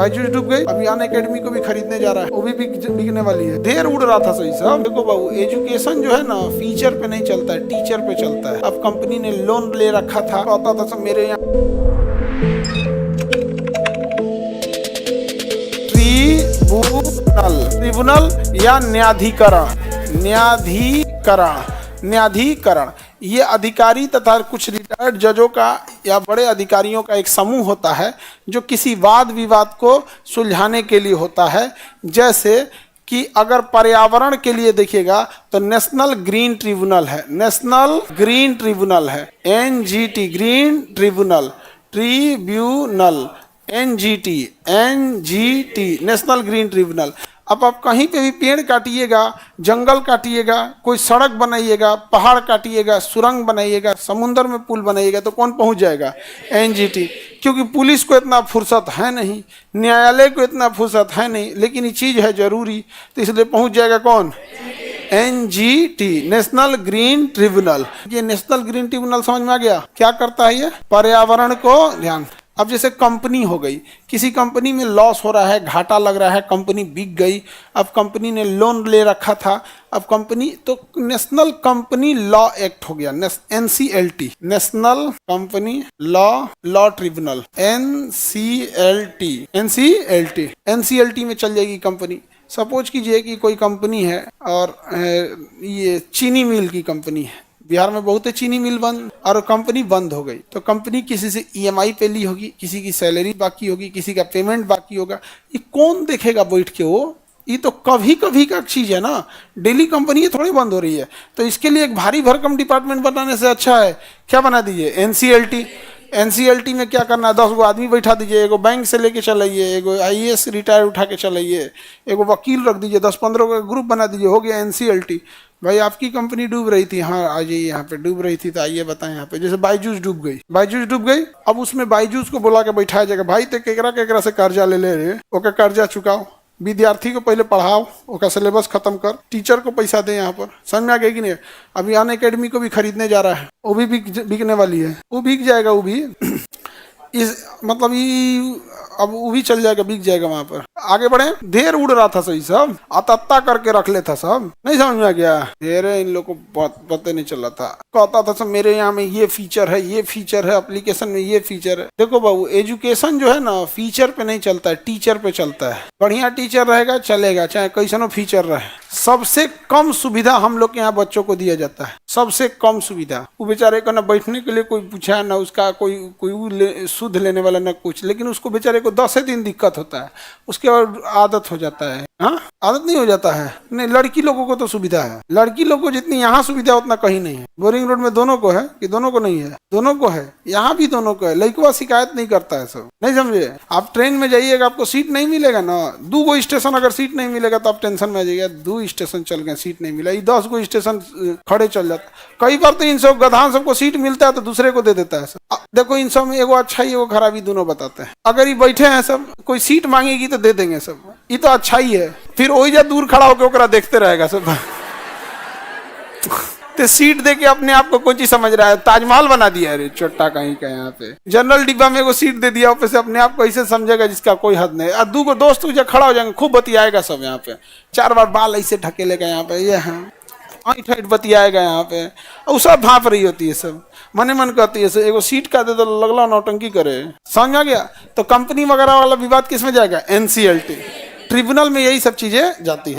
बायजूस डूब गई। अभी अन अकेडमी को भी खरीदने जा रहा है, वो भी बिकने वाली है। ढेर उड़ रहा था सही साहब। देखो बाबू, एजुकेशन जो है ना फीचर पे नहीं चलता है, टीचर पे चलता है। अब कंपनी ने लोन ले रखा था, कहता था सब मेरे यहाँ ट्रिब्यूनल या न्यायाधिकरण ये अधिकारी तथा कुछ रिटायर्ड जजों का या बड़े अधिकारियों का एक समूह होता है जो किसी वाद विवाद को सुलझाने के लिए होता है। जैसे कि अगर पर्यावरण के लिए देखिएगा तो नेशनल ग्रीन ट्रिब्यूनल है, NGT green tribunal, NGT national green tribunal. अब आप कहीं पे भी पेड़ काटिएगा, जंगल काटिएगा, कोई सड़क बनाइएगा, पहाड़ काटिएगा, सुरंग बनाइएगा, समुद्र में पुल बनाइएगा, तो कौन पहुंच जाएगा? NGT। क्योंकि पुलिस को इतना फुर्सत है नहीं, न्यायालय को इतना फुर्सत है नहीं, लेकिन ये चीज़ है जरूरी, तो इसलिए पहुंच जाएगा कौन? NGT national green tribunal. ये नेशनल ग्रीन ट्रिब्यूनल समझ में आ गया? क्या करता है ये? पर्यावरण को ध्यान। अब जैसे कंपनी हो गई, किसी कंपनी में लॉस हो रहा है, घाटा लग रहा है, कंपनी बिक गई। अब कंपनी ने लोन ले रखा था, अब कंपनी तो नेशनल कंपनी लॉ एक्ट हो गया, NCLT national company law tribunal, NCLT में चल जाएगी कंपनी। सपोज कीजिए कि कोई कंपनी है और ये चीनी मिल की कंपनी है, बिहार में बहुत है चीनी मिल बंद, और कंपनी बंद हो गई। तो कंपनी किसी से EMI पे ली होगी, किसी की सैलरी बाकी होगी, किसी का पेमेंट बाकी होगा। ये कौन देखेगा बैठ के? वो ये तो कभी कभी का चीज़ है ना, डेली कंपनी थोड़ी बंद हो रही है। तो इसके लिए एक भारी भरकम डिपार्टमेंट बनाने से अच्छा है क्या बना दीजिए? NCLT में क्या करना है? 10 गो आदमी बैठा दीजिए, एगो बैंक से लेके चलाइए, एगो IAS रिटायर उठा के चलाइए, एगो वकील रख दीजिए, 10-15 का ग्रुप बना दीजिए, हो गया NCLT। भाई आपकी कंपनी डूब रही थी, हाँ आ जाइए यहाँ पे, डूब रही थी तो आइए बताएं यहाँ पे। जैसे बायजूस डूब गई, अब उसमें बायजूस को बुला के बैठाया जाएगा, भाई तो केकरा से कर्जा ले रहे, ओके कर्जा चुकाओ, विद्यार्थी को पहले पढ़ाओ, ओका सिलेबस खत्म कर, टीचर को पैसा दे। यहाँ पर समझ में आ गया कि नहीं? अभी अन अकेडमी को भी खरीदने जा रहा है, वो भी बिकने वाली है, वो बिक जाएगा, वो भी इस मतलब ये अब वो भी चल जाएगा, बिक जाएगा। वहां पर आगे बढ़े। ढेर उड़ रहा था सही सब, अतत्ता करके रख लेता सब, नहीं समझ में आ गया? ढेर इन लोग को पता नहीं चला था, कहता था सब मेरे यहाँ में ये फीचर है, एप्लीकेशन में ये फीचर है। देखो बाबू, एजुकेशन जो है ना फीचर पे नहीं चलता है, टीचर पे चलता है। बढ़िया टीचर रहेगा चलेगा, चाहे कैसनो फीचर रहे। सबसे कम सुविधा हम लोग के यहाँ बच्चों को दिया जाता है, सबसे कम सुविधा। वो बेचारे को ना बैठने के लिए कोई पूछा, ना उसका कोई शुद्ध लेने वाला, ना कुछ, लेकिन उसको बेचारे को 10 दिन दिक्कत होता है, उसके बाद आदत हो जाता है। हाँ, आदत नहीं हो जाता है? नहीं, लड़की लोगों को तो सुविधा है, लड़की लोगों को जितनी यहाँ सुविधा उतना कहीं नहीं है। बोरिंग रोड में दोनों को है कि दोनों को नहीं है? दोनों को है, यहाँ भी दोनों को है। लड़का शिकायत नहीं करता है, सब नहीं समझे? आप ट्रेन में जाइएगा, आपको सीट नहीं मिलेगा ना, 2 गो स्टेशन अगर सीट नहीं मिलेगा तो आप टेंशन में आ जाइएगा, 2 स्टेशन चल गए सीट नहीं मिला, 10 गो स्टेशन खड़े चल जाता। कई बार तो इन सब गधान सबको सीट मिलता है तो दूसरे को दे देता है सब। देखो इन सब में एगो अच्छाई एगो खराबी दोनों बताते हैं। अगर ये बैठे हैं सब, कोई सीट मांगेगी तो दे देंगे सब, ये तो अच्छाई है। फिर वही जा दूर खड़ा होकर ओकरा देखते रहेगा सब। तो सीट दे के अपने आप को कौन चीज समझ रहा है? ताजमहल बना दिया, अरे चोट्टा कहीं का। यहाँ पे जनरल डिब्बा में एगो सीट दे दिया, ऊपर से अपने आप को ऐसे समझेगा जिसका कोई हद नहीं। और 2 गो दोस्त जो खड़ा हो जाएंगे, खूब बतियाएगा सब। यहाँ पे 4 बार बाल ऐसे ढकेलेगा, यहाँ पे ये ऐठ बतियाएगा यहाँ पे, और सब भाप रही होती है सब, मने मन कहती है एगो सीट का दे तो लगला नौटंकी करे। समझ आ गया? तो कंपनी वगैरह वाला विवाद किस में जाएगा? NCLT ट्रिब्यूनल में यही सब चीजें जाती है।